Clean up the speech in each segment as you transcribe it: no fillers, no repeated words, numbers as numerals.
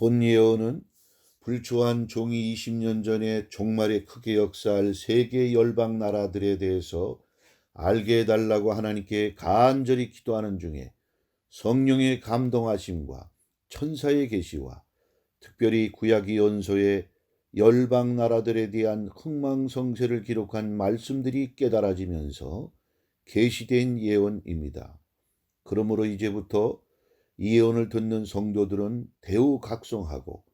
본 예언은 불초한 종이 20년 전에 종말에 크게 역사할 세계 열방 나라들에 대해서 알게 해달라고 하나님께 간절히 기도하는 중에 성령의 감동하심과 천사의 계시와 특별히 구약 예언서의 열방 나라들에 대한 흥망성쇠를 기록한 말씀들이 깨달아지면서 계시된 예언입니다. 그러므로 이제부터 이 예언을 듣는 성도들은 대우각성하고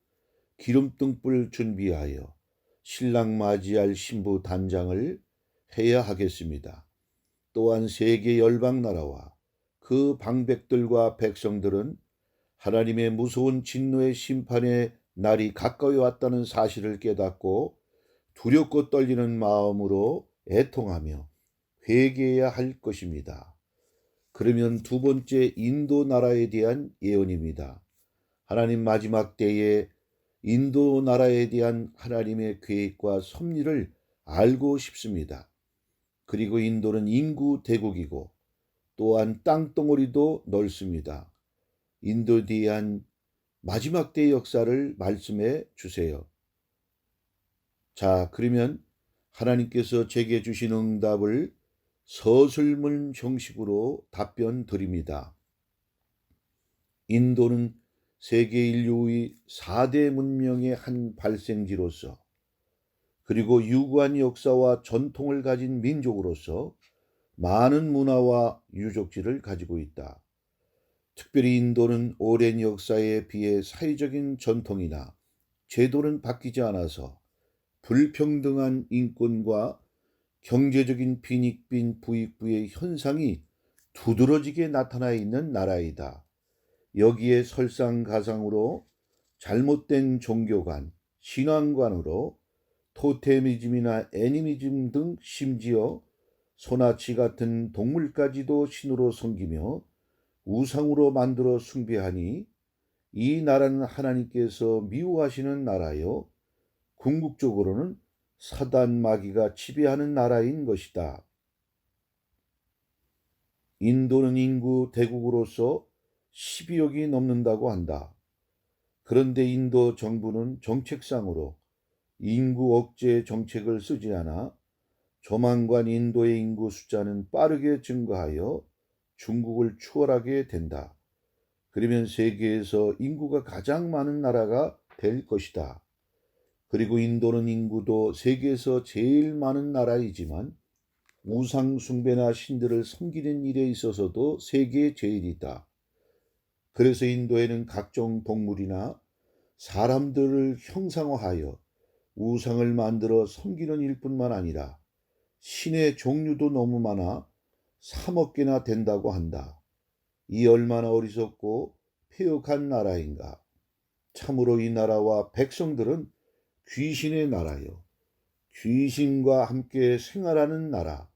기름등불 준비하여 신랑 맞이할 신부 단장을 해야 하겠습니다. 또한 세계 열방 나라와 그 방백들과 백성들은 하나님의 무서운 진노의 심판의 날이 가까이 왔다는 사실을 깨닫고 두렵고 떨리는 마음으로 애통하며 회개해야 할 것입니다. 그러면 두 번째 인도 나라에 대한 예언입니다. 하나님 마지막 때에 인도 나라에 대한 하나님의 계획과 섭리를 알고 싶습니다. 그리고 인도는 인구 대국이고 또한 땅덩어리도 넓습니다. 인도에 대한 마지막 때의 역사를 말씀해 주세요. 자, 그러면 하나님께서 제게 주신 응답을 서술문 형식으로 답변 드립니다. 인도는 세계 인류의 4대 문명의 한 발생지로서 그리고 유구한 역사와 전통을 가진 민족으로서 많은 문화와 유적지를 가지고 있다. 특별히 인도는 오랜 역사에 비해 사회적인 전통이나 제도는 바뀌지 않아서 불평등한 인권과 경제적인 빈익빈 부익부의 현상이 두드러지게 나타나 있는 나라이다. 여기에 설상가상으로 잘못된 종교관, 신앙관으로 토테미즘이나 애니미즘 등 심지어 소나치 같은 동물까지도 신으로 섬기며 우상으로 만들어 숭배하니 이 나라는 하나님께서 미워하시는 나라요, 궁극적으로는 사단 마귀가 지배하는 나라인 것이다. 인도는 인구 대국으로서 12억이 넘는다고 한다. 그런데 인도 정부는 정책상으로 인구 억제 정책을 쓰지 않아 조만간 인도의 인구 숫자는 빠르게 증가하여 중국을 추월하게 된다. 그러면 세계에서 인구가 가장 많은 나라가 될 것이다. 그리고 인도는 인구도 세계에서 제일 많은 나라이지만 우상 숭배나 신들을 섬기는 일에 있어서도 세계 제일이다. 그래서 인도에는 각종 동물이나 사람들을 형상화하여 우상을 만들어 섬기는 일뿐만 아니라 신의 종류도 너무 많아 3억 개나 된다고 한다. 이 얼마나 어리석고 폐역한 나라인가. 참으로 이 나라와 백성들은 귀신의 나라요, 귀신과 함께 생활하는 나라,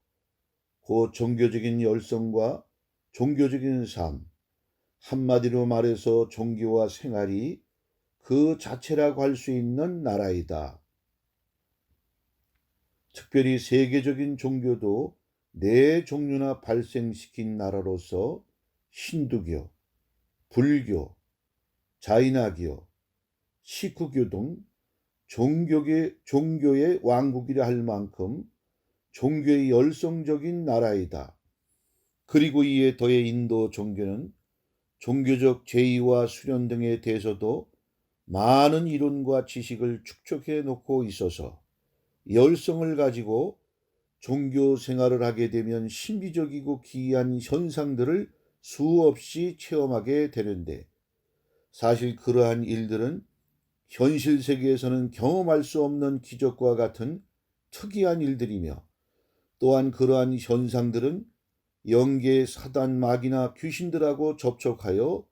곧 종교적인 열성과 종교적인 삶, 한마디로 말해서 종교와 생활이 그 자체라고 할 수 있는 나라이다. 특별히 세계적인 종교도 네 종류나 발생시킨 나라로서 힌두교, 불교, 자이나교, 시크교 등 종교의 왕국이라 할 만큼 종교의 열성적인 나라이다. 그리고 이에 더해 인도 종교는 종교적 제의와 수련 등에 대해서도 많은 이론과 지식을 축적해 놓고 있어서 열성을 가지고 종교 생활을 하게 되면 신비적이고 기이한 현상들을 수없이 체험하게 되는데, 사실 그러한 일들은 현실 세계에서는 경험할 수 없는 기적과 같은 특이한 일들이며, 또한 그러한 현상들은 영계 사단 마귀나 귀신들하고 접촉하여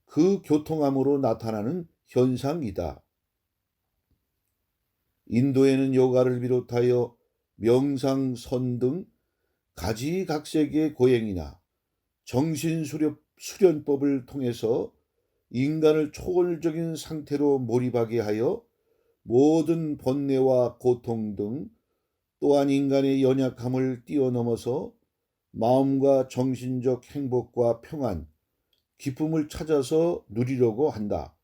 그 교통함으로 나타나는 현상이다. 인도에는 요가를 비롯하여 명상, 선 등 가지각색의 고행이나 정신수련법을 통해서 인간을 초월적인 상태로 몰입하게 하여 모든 번뇌와 고통 등, 또한 인간의 연약함을 뛰어넘어서 마음과 정신적 행복과 평안, 기쁨을 찾아서 누리려고 한다.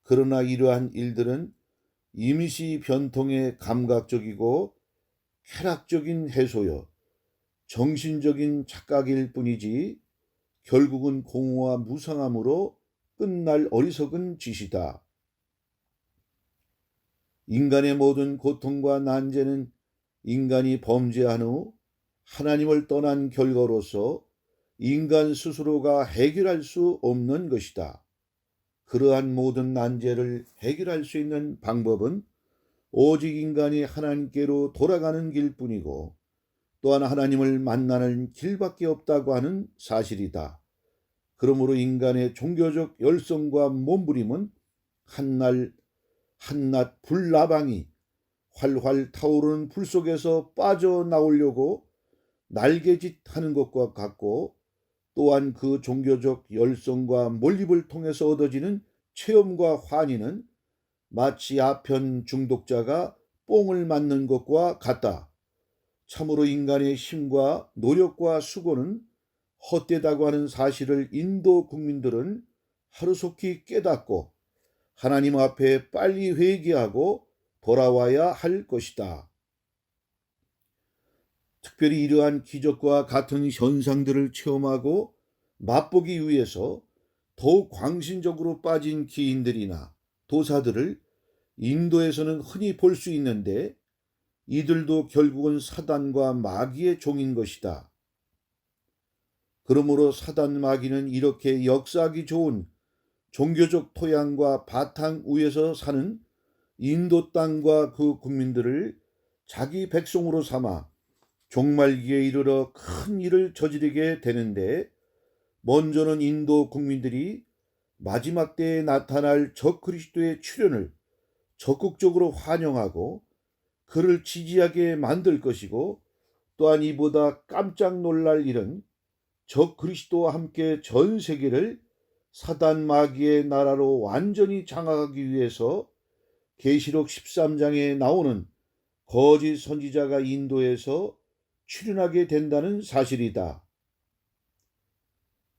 그러나 이러한 일들은 임시 변통의 감각적이고 쾌락적인 해소여 정신적인 착각일 뿐이지 결국은 공허와 무상함으로 끝날 어리석은 짓이다. 인간의 모든 고통과 난제는 인간이 범죄한 후 하나님을 떠난 결과로서 인간 스스로가 해결할 수 없는 것이다. 그러한 모든 난제를 해결할 수 있는 방법은 오직 인간이 하나님께로 돌아가는 길뿐이고 또한 하나님을 만나는 길밖에 없다고 하는 사실이다. 그러므로 인간의 종교적 열성과 몸부림은 한낱 불나방이 활활 타오르는 불 속에서 빠져나오려고 날개짓하는 것과 같고 또한 그 종교적 열성과 몰입을 통해서 얻어지는 체험과 환희는 마치 아편 중독자가 뽕을 맞는 것과 같다. 참으로 인간의 힘과 노력과 수고는 헛되다고 하는 사실을 인도 국민들은 하루속히 깨닫고 하나님 앞에 빨리 회개하고 돌아와야 할 것이다. 특별히 이러한 기적과 같은 현상들을 체험하고 맛보기 위해서 더욱 광신적으로 빠진 기인들이나 도사들을 인도에서는 흔히 볼 수 있는데 이들도 결국은 사단과 마귀의 종인 것이다. 그러므로 사단 마귀는 이렇게 역사하기 좋은 종교적 토양과 바탕 위에서 사는 인도 땅과 그 국민들을 자기 백성으로 삼아 종말기에 이르러 큰 일을 저지르게 되는데 먼저는 인도 국민들이 마지막 때에 나타날 적그리스도의 출현을 적극적으로 환영하고 그를 지지하게 만들 것이고 또한 이보다 깜짝 놀랄 일은 적그리스도와 함께 전 세계를 사단 마귀의 나라로 완전히 장악하기 위해서 계시록 13장에 나오는 거짓 선지자가 인도에서 출현하게 된다는 사실이다.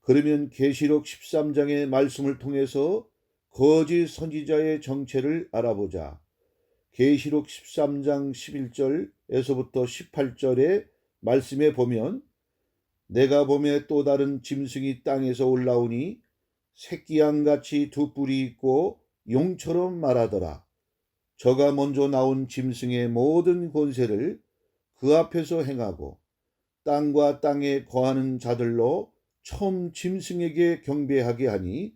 그러면 계시록 13장의 말씀을 통해서 거짓 선지자의 정체를 알아보자. 계시록 13장 11절에서부터 18절의 말씀에 보면 내가 보매 또 다른 짐승이 땅에서 올라오니 새끼양같이 두 뿔이 있고 용처럼 말하더라. 저가 먼저 나온 짐승의 모든 권세를 그 앞에서 행하고 땅과 땅에 거하는 자들로 처음 짐승에게 경배하게 하니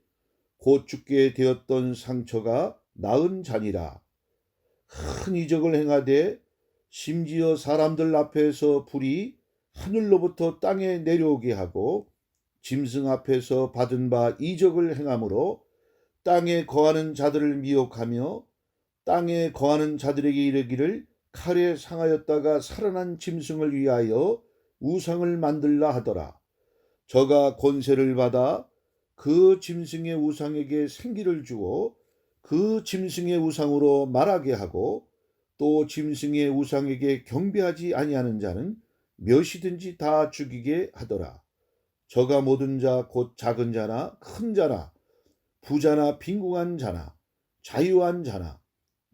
곧 죽게 되었던 상처가 나은 자니라. 큰 이적을 행하되 심지어 사람들 앞에서 불이 하늘로부터 땅에 내려오게 하고 짐승 앞에서 받은 바 이적을 행함으로 땅에 거하는 자들을 미혹하며 땅에 거하는 자들에게 이르기를 칼에 상하였다가 살아난 짐승을 위하여 우상을 만들라 하더라. 저가 권세를 받아 그 짐승의 우상에게 생기를 주어 그 짐승의 우상으로 말하게 하고 또 짐승의 우상에게 경배하지 아니하는 자는 몇이든지 다 죽이게 하더라. 저가 모든 자 곧 작은 자나 큰 자나 부자나 빈궁한 자나 자유한 자나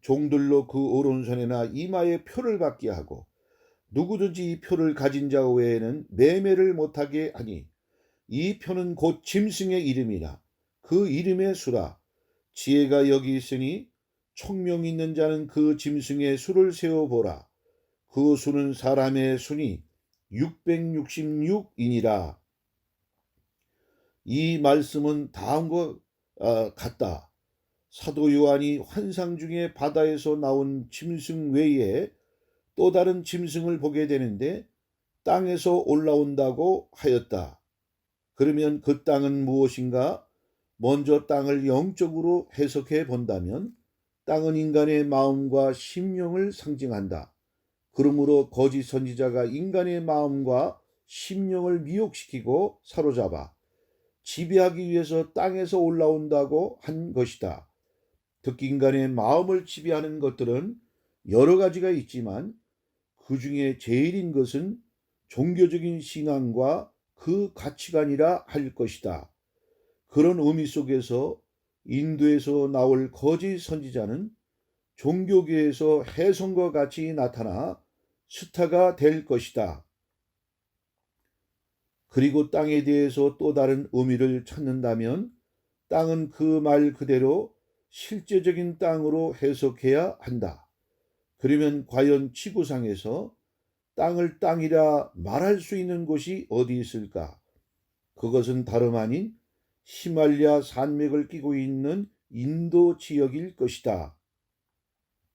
종들로 그 오른손에나 이마에 표를 받게 하고 누구든지 이 표를 가진 자 외에는 매매를 못하게 하니 이 표는 곧 짐승의 이름이나 그 이름의 수라. 지혜가 여기 있으니 총명 있는 자는 그 짐승의 수를 세어보라. 그 수는 사람의 수니 666이니라. 이 말씀은 다음과 같다. 사도 요한이 환상 중에 바다에서 나온 짐승 외에 또 다른 짐승을 보게 되는데 땅에서 올라온다고 하였다. 그러면 그 땅은 무엇인가? 먼저 땅을 영적으로 해석해 본다면 땅은 인간의 마음과 심령을 상징한다. 그러므로 거짓 선지자가 인간의 마음과 심령을 미혹시키고 사로잡아 지배하기 위해서 땅에서 올라온다고 한 것이다. 특히 인간의 마음을 지배하는 것들은 여러 가지가 있지만 그 중에 제일인 것은 종교적인 신앙과 그 가치관이라 할 것이다. 그런 의미 속에서 인도에서 나올 거짓 선지자는 종교계에서 혜성과 같이 나타나 스타가 될 것이다. 그리고 땅에 대해서 또 다른 의미를 찾는다면 땅은 그 말 그대로 실제적인 땅으로 해석해야 한다. 그러면 과연 지구상에서 땅을 땅이라 말할 수 있는 곳이 어디 있을까? 그것은 다름 아닌 히말라야 산맥을 끼고 있는 인도 지역일 것이다.